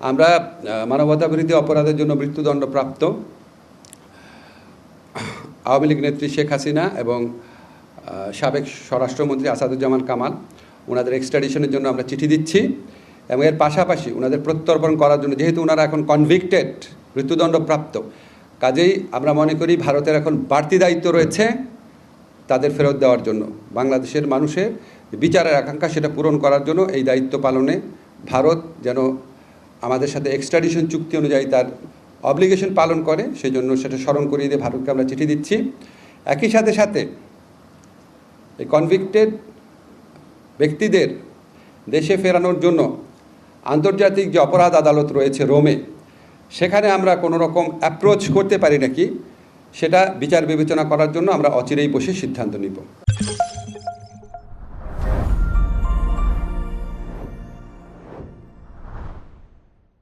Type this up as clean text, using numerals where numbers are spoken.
আমরা মানবতাবিরোধী অপরাধের জন্য মৃত্যুদণ্ডপ্রাপ্ত আওয়ামী লীগ নেত্রী শেখ হাসিনা এবং সাবেক স্বরাষ্ট্রমন্ত্রী আসাদুজ্জামান কামাল ওনাদের এক্সট্রাডিশনের জন্য আমরা চিঠি দিচ্ছি এবং এর পাশাপাশি ওনাদের প্রত্যর্পণ করার জন্য, যেহেতু ওনারা এখন কনভিক্টেড মৃত্যুদণ্ডপ্রাপ্ত, কাজেই আমরা মনে করি ভারতের এখন বাড়তি দায়িত্ব রয়েছে তাদের ফেরত দেওয়ার জন্য। বাংলাদেশের মানুষের বিচারের আকাঙ্ক্ষা সেটা পূরণ করার জন্য এই দায়িত্ব পালনে ভারত যেন আমাদের সাথে এক্সট্রাডিশন চুক্তি অনুযায়ী তার অব্লিগেশন পালন করে, সেই জন্য সেটা স্মরণ করিয়ে দিয়ে ভারতকে আমরা চিঠি দিচ্ছি। একই সাথে এই কনভিক্টেড ব্যক্তিদের দেশে ফেরানোর জন্য আন্তর্জাতিক যে অপরাধ আদালত রয়েছে রোমে, সেখানে আমরা কোনো রকম অ্যাপ্রোচ করতে পারি নাকি সেটা বিচার বিবেচনা করার জন্য আমরা অচিরেই বসে সিদ্ধান্ত নিব।